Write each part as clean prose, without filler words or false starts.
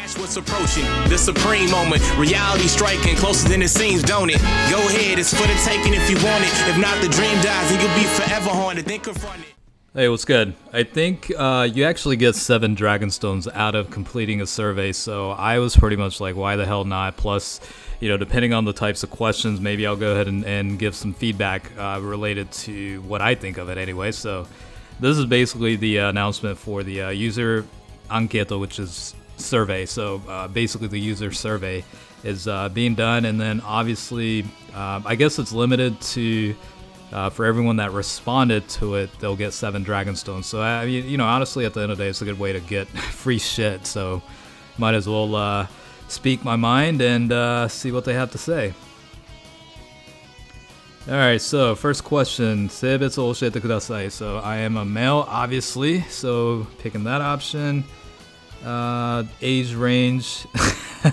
Watch what's approaching, the supreme moment. Reality striking closer than it seems, don't it? Go ahead, it's for the taking if you want it. If not, the dream dies and you'll be forever haunted. Then confront it. Hey, what's good? I think you actually get 7 Dragonstones out of completing a survey, so I was pretty much like, why the hell not? Plus, you know, depending on the types of questions, maybe I'll go ahead and give some feedback related to what I think of it anyway. So this is basically the announcement for the user anketo, which is survey. So basically the user survey is being done, and then obviously I guess it's limited to for everyone that responded to it, they'll get 7 Dragonstones. So I mean, you know, honestly, at the end of the day, it's a good way to get free shit. So might as well speak my mind and see what they have to say. Alright, so first question, 性別を教えてください. So I am a male, obviously, so picking that option. Age range.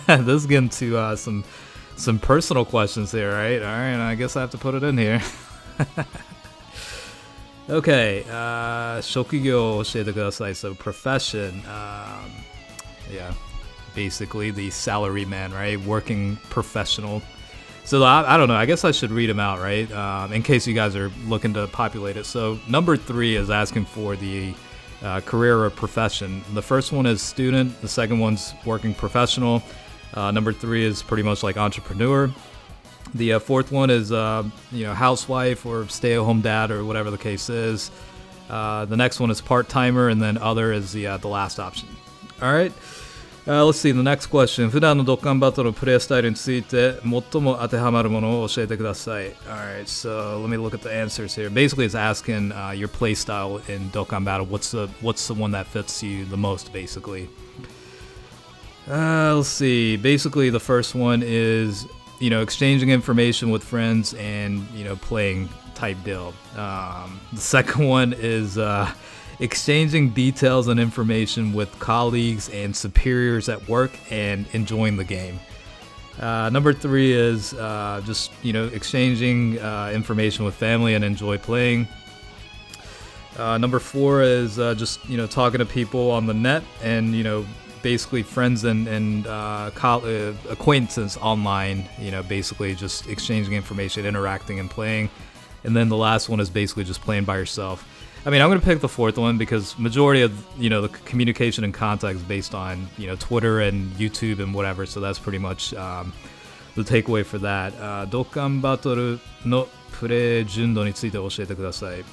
This is getting to some personal questions here, right? Alright, I guess I have to put it in here. Okay, 職業を教えてください. So profession, yeah, basically the salary man, right? Working professional. So I don't know, I guess I should read them out, right? In case you guys are looking to populate it. So number 3 is asking for the career or profession. The first one is student, the second one's working professional. Number 3 is pretty much like entrepreneur. The fourth one is you know, housewife or stay-at-home dad or whatever the case is. The next one is part-timer, and then other is the last option. All right. Let's see, the next question. 普段のドッカンバトルのプレイスタイルについて最も当てはまるものを教えてください. Alright, so let me look at the answers here. Basically, it's asking your play style in Dokkan Battle. What's the one that fits you the most, basically? Let's see. Basically, the first one is, you know, exchanging information with friends and, you know, playing type deal. The second one is exchanging details and information with colleagues and superiors at work and enjoying the game. Number 3 is just, you know, exchanging information with family and enjoy playing. Number 4 is just, you know, talking to people on the net and, you know, basically friends and acquaintances online, you know, basically just exchanging information, interacting and playing. And then the last one is basically just playing by yourself. I mean, I'm going to pick the fourth one because majority of, you know, the communication and contact is based on, you know, Twitter and YouTube and whatever. So that's pretty much the takeaway for that. Dokkan Battle のプレイ順度について教えてください.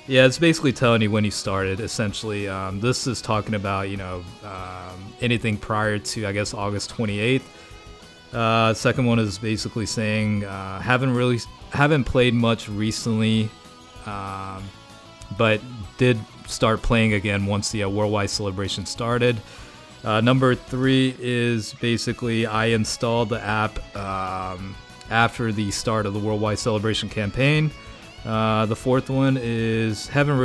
Yeah, it's basically telling you when you started, essentially. This is talking about, you know, anything prior to, I guess, August 28th. Second one is basically saying, haven't played much recently, but did start playing again once the worldwide celebration started. Number 3 is basically, I installed the app after the start of the worldwide celebration campaign. The fourth one is haven't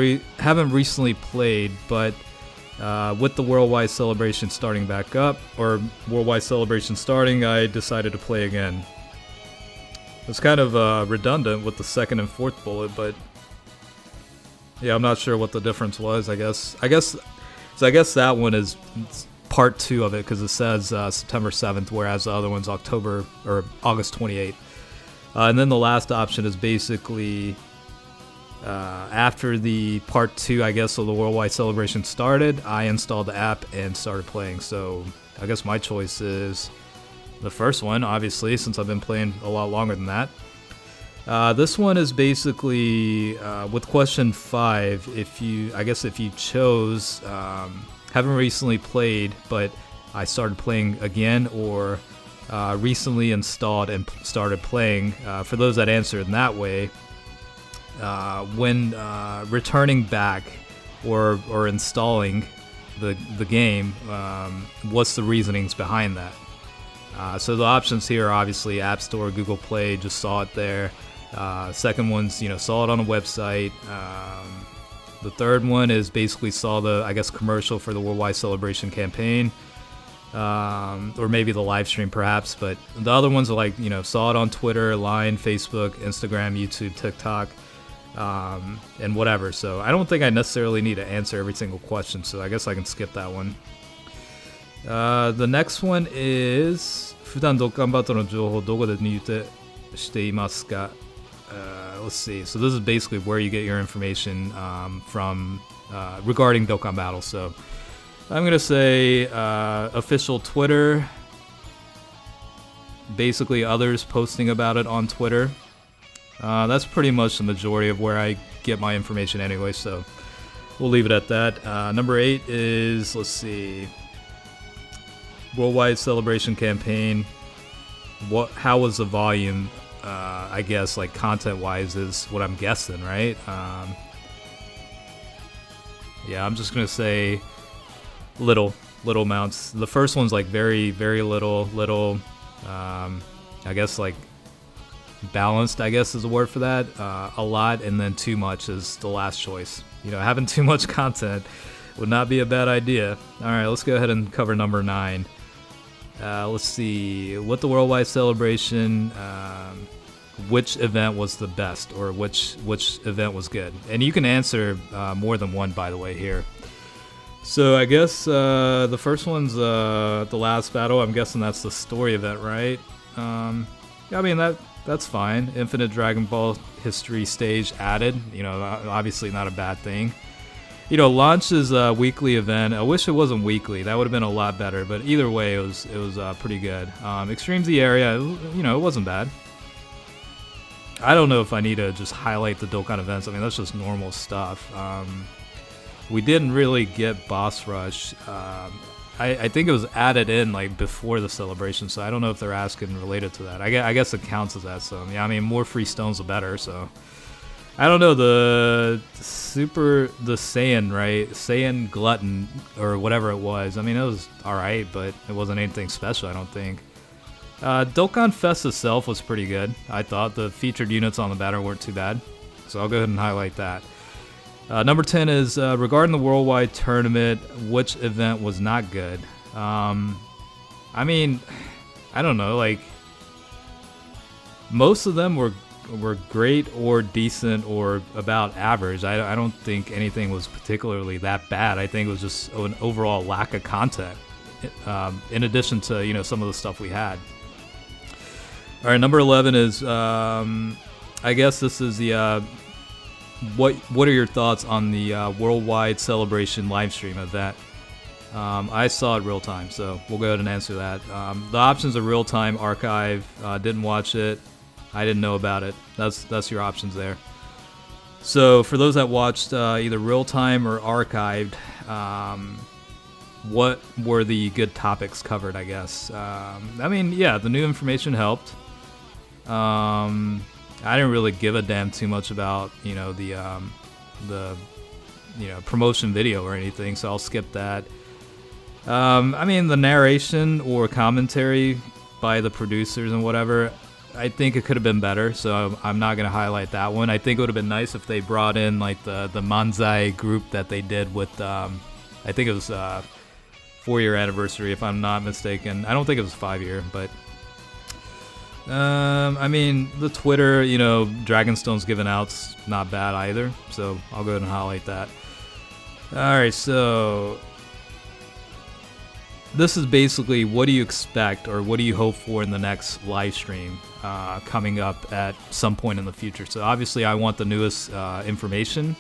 recently played, but with the worldwide celebration starting back up, or worldwide celebration starting, I decided to play again. It's kind of redundant with the second and fourth bullet, but yeah, I'm not sure what the difference was. I guess that one is part 2 of it because it says September 7th, whereas the other one's August 28th. And then the last option is basically after the part 2, I guess, of the worldwide celebration started, I installed the app and started playing. So I guess my choice is the first one, obviously, since I've been playing a lot longer than that. This one is basically with question 5. If you chose haven't recently played, but I started playing again, or recently installed and started playing. For those that answered in that way, when returning back or installing the game, what's the reasonings behind that? So the options here are obviously App Store, Google Play, just saw it there. Second one's, you know, saw it on a website. The third one is basically saw the, I guess, commercial for the worldwide celebration campaign. Or maybe the live stream perhaps, but the other ones are like, you know, saw it on Twitter, Line, Facebook, Instagram, YouTube, TikTok, and whatever. So I don't think I necessarily need to answer every single question, so I guess I can skip that one. The next one is 普段ドッカンバトルの情報どこで入手していますか? Let's see. So this is basically where you get your information from regarding Dokkan Battle. So I'm gonna say official Twitter. Basically, others posting about it on Twitter. That's pretty much the majority of where I get my information anyway. So we'll leave it at that. Number 8 is, let's see, Worldwide Celebration Campaign. How was the volume? I guess like content-wise is what I'm guessing, right? Yeah, I'm just gonna say little amounts. The first one's like very, very little. I guess like balanced, I guess is the word for that. A lot, and then too much is the last choice. You know, having too much content would not be a bad idea. All right, let's go ahead and cover number 9. Let's see, what the Worldwide Celebration, which event was the best, or which event was good? And you can answer more than one, by the way, here. So I guess the first one's the last battle. I'm guessing that's the story event, right? I mean, that's fine. Infinite Dragon Ball History stage added. You know, obviously not a bad thing. You know, launch is a weekly event. I wish it wasn't weekly. That would have been a lot better. But either way, it was pretty good. Extreme Z area, you know, it wasn't bad. I don't know if I need to just highlight the Dokkan events. I mean, that's just normal stuff. We didn't really get Boss Rush. I think it was added in like before the celebration, so I don't know if they're asking related to that. I guess it counts as that. So yeah, I mean, more free stones the better. So I don't know, the Saiyan, right? Saiyan Glutton or whatever it was. I mean, it was all right, but it wasn't anything special, I don't think. Dokkan Fest itself was pretty good. I thought the featured units on the banner weren't too bad, so I'll go ahead and highlight that. Number 10 is regarding the Worldwide Tournament, which event was not good? I mean, I don't know, like most of them were great or decent or about average. I don't think anything was particularly that bad. I think it was just an overall lack of content, in addition to, you know, some of the stuff we had. All right, number 11 is I guess this is the what are your thoughts on the Worldwide Celebration livestream event? I saw it real time, so we'll go ahead and answer that. The options are real time, archive. Didn't watch it. I didn't know about it. That's your options there. So for those that watched either real time or archived, what were the good topics covered? I guess. I mean, yeah, the new information helped. I didn't really give a damn too much about, you know, the you know, promotion video or anything, so I'll skip that. I mean, the narration or commentary by the producers and whatever, I think it could have been better, so I'm not going to highlight that one. I think it would have been nice if they brought in like the Manzai group that they did with, I think it was 4-year anniversary, if I'm not mistaken. I don't think it was 5-year, but I mean, the Twitter, you know, Dragonstone's given out's not bad either, so I'll go ahead and highlight that. Alright, so this is basically what do you expect or what do you hope for in the next live stream coming up at some point in the future. So obviously I want the newest information,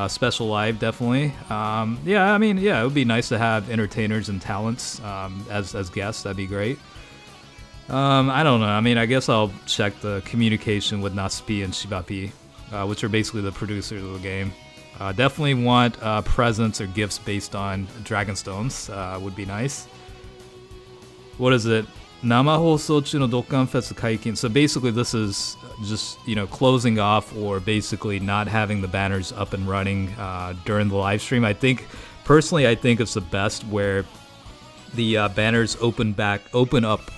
special live definitely. Yeah, I mean, yeah, it would be nice to have entertainers and talents as guests. That'd be great. I don't know. I mean, I guess I'll check the communication with Naspi and Shibapi, which are basically the producers of the game. Definitely want presents or gifts based on Dragonstones. Would be nice. What is it? Nama Hosochu no Dokkan Fest Kaikin. So basically this is just, you know, closing off or basically not having the banners up and running during the live stream. I think, personally, I think it's the best where the banners open up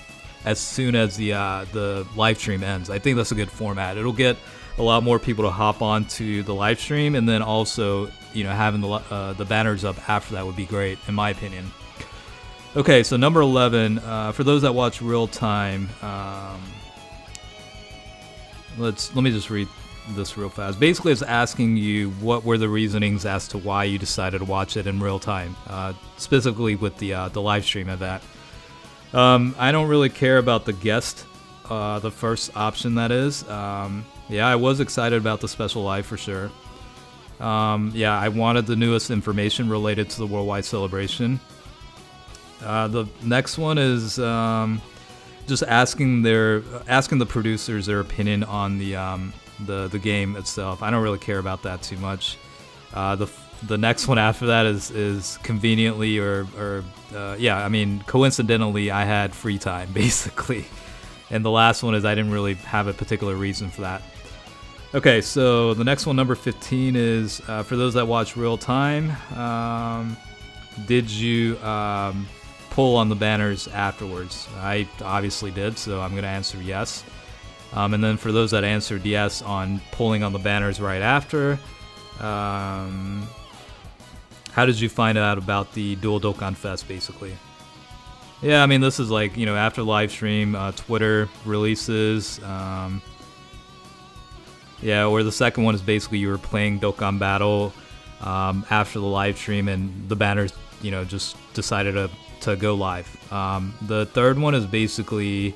as soon as the live stream ends. I think that's a good format. It'll get a lot more people to hop on to the live stream, and then also, you know, having the banners up after that would be great, in my opinion. Okay, so number 11, for those that watch real time, let me just read this real fast. Basically, it's asking you what were the reasonings as to why you decided to watch it in real time, specifically with the live stream of that. I don't really care about the guest, the first option that is. Yeah, I was excited about the special live for sure. Yeah, I wanted the newest information related to the worldwide celebration. The next one is just asking the producers their opinion on the game itself. I don't really care about that too much. The next one after that is conveniently yeah, I mean coincidentally I had free time basically, and the last one is I didn't really have a particular reason for that. Okay, so the next one, number 15, is for those that watch real time. Did you pull on the banners afterwards? I obviously did, so I'm going to answer yes. And then for those that answered yes on pulling on the banners right after, how did you find out about the Dual Dokkan Fest, basically? Yeah, I mean, this is like, after live stream, Twitter releases. Yeah, or the second one is basically you were playing Dokkan Battle after the live stream and the banners, just decided to go live. The third one is basically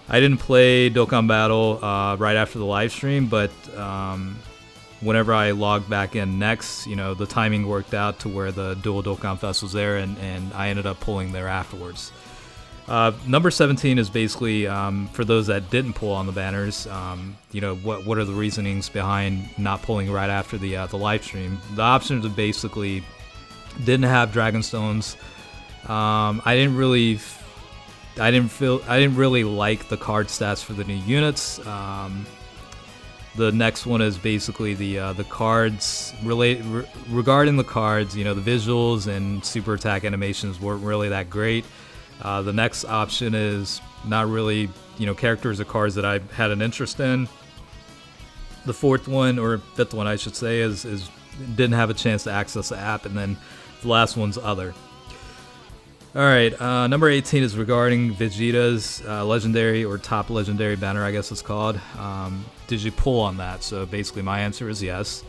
I didn't play Dokkan Battle right after the live stream, but whenever I logged back in next, the timing worked out to where the Dual Dokkan Fest was there, and I ended up pulling there afterwards. Number 17 is basically for those that didn't pull on the banners. What are the reasonings behind not pulling right after the live stream? The options are basically didn't have Dragon Stones. I didn't really like the card stats for the new units. The next one is basically the cards regarding the cards. The visuals and super attack animations weren't really that great. The next option is not really, characters or cards that I had an interest in. The fourth one, or fifth one I should say, is didn't have a chance to access the app, and then the last one's other. Alright, number 18 is regarding Vegeta's legendary or top legendary banner, I guess it's called. Did you pull on that? So basically my answer is yes.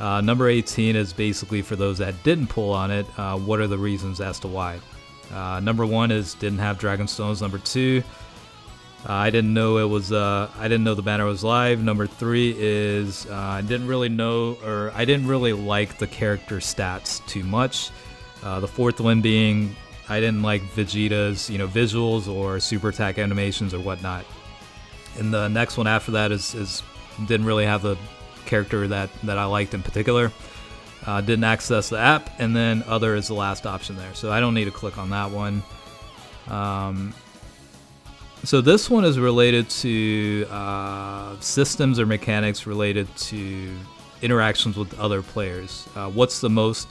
Number 18 is basically for those that didn't pull on it, what are the reasons as to why? Number 1 is didn't have Dragon Stones. Number 2, I didn't know the banner was live. Number 3 is I didn't really like the character stats too much. The fourth one being I didn't like Vegeta's visuals or super attack animations or whatnot. And the next one after that is didn't really have the character that I liked in particular. Didn't access the app, and then other is the last option there, so I don't need to click on that one. So this one is related to systems or mechanics related to interactions with other players. What's the most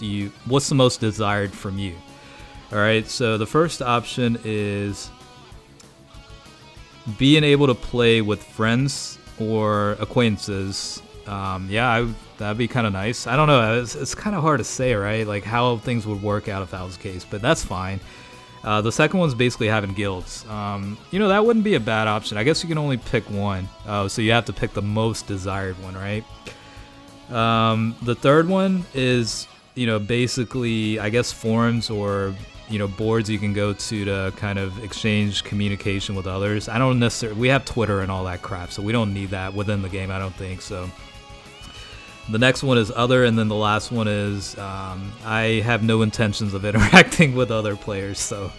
desired from you? All right, so the first option is being able to play with friends or acquaintances. That'd be kind of nice. I don't know. It's kind of hard to say, right? Like how things would work out if that was the case, but that's fine. The second one's basically having guilds. That wouldn't be a bad option. I guess you can only pick one. So you have to pick the most desired one, right? The third one is, basically, I guess forums or, boards you can go to kind of exchange communication with others. I don't necessarily, we have Twitter and all that crap, so we don't need that within the game, I don't think so. The next one is other, and then the last one is I have no intentions of interacting with other players, so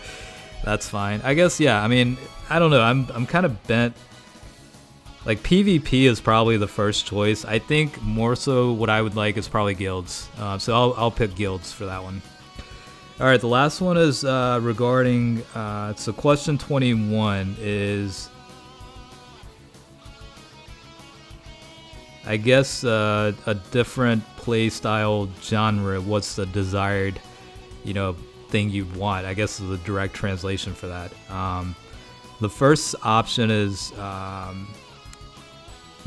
that's fine. I guess, yeah, I mean, I don't know, I'm kind of bent. Like, PvP is probably the first choice. I think more so what I would like is probably guilds. So I'll pick guilds for that one. Alright, the last one is regarding, so question 21 is, I guess a different play style genre. What's the desired, thing you'd want? I guess is the direct translation for that. The first option is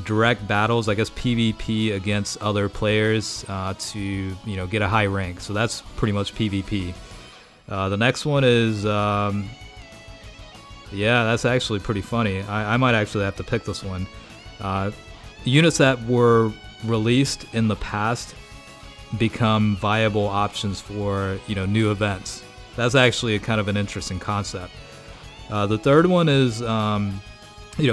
direct battles. I guess PvP against other players to get a high rank. So that's pretty much PvP. The next one is yeah, that's actually pretty funny. I might actually have to pick this one. units that were released in the past become viable options for new events. That's actually a kind of an interesting concept. The third one is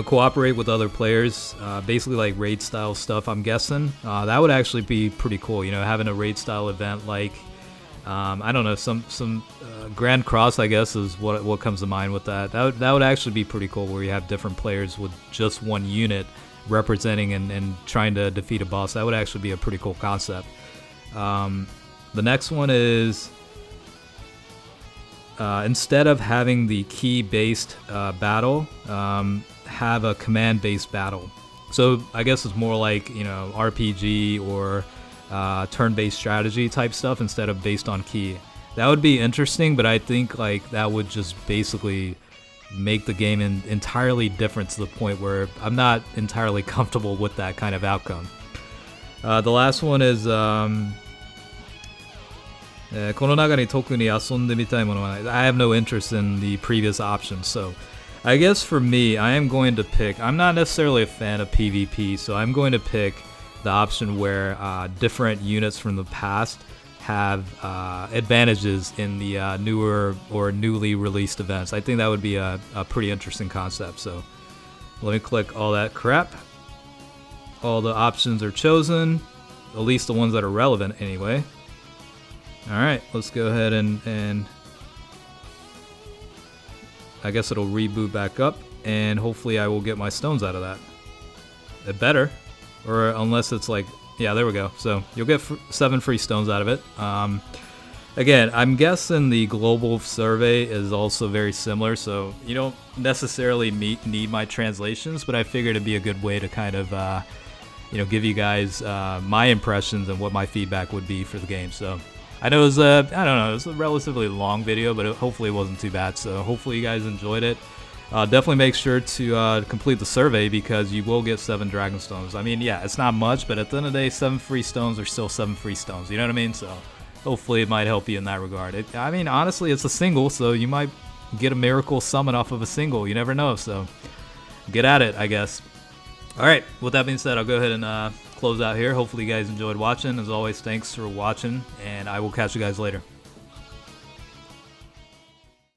cooperate with other players, basically like raid style stuff. I'm guessing that would actually be pretty cool. Having a raid style event like I don't know, some Grand Cross, I guess, is what comes to mind with that. That would actually be pretty cool, where you have different players with just one unit representing and trying to defeat a boss. That would actually be a pretty cool concept. The next one is instead of having the key-based battle, have a command-based battle. So I guess it's more like RPG or turn-based strategy type stuff instead of based on key. That would be interesting, but I think like that would just basically make the game entirely different, to the point where I'm not entirely comfortable with that kind of outcome. The last one is この中に特に遊んでみたいものはない. I have no interest in the previous options, so I guess for me, I am going to pick, I'm not necessarily a fan of PvP, so I'm going to pick the option where different units from the past have advantages in the newer or newly released events. I think that would be a pretty interesting concept. So let me click all that crap. All the options are chosen, at least the ones that are relevant anyway. Alright, let's go ahead and I guess it'll reboot back up, and hopefully I will get my stones out of that. It better. Or unless it's like, yeah, there we go. So you'll get 7 free stones out of it. Again, I'm guessing the global survey is also very similar, so you don't necessarily need my translations, but I figured it'd be a good way to kind of, give you guys my impressions and what my feedback would be for the game. So I know it was I don't know, it was a relatively long video, but hopefully it wasn't too bad. So hopefully you guys enjoyed it. Definitely make sure to complete the survey, because you will get 7 dragon stones. I mean, yeah, it's not much, but at the end of the day, 7 free stones are still 7 free stones. You know what I mean? So hopefully it might help you in that regard. I mean, honestly, it's a single, so you might get a miracle summon off of a single. You never know, so get at it, I guess. All right, with that being said, I'll go ahead and close out here. Hopefully you guys enjoyed watching. As always, thanks for watching, and I will catch you guys later.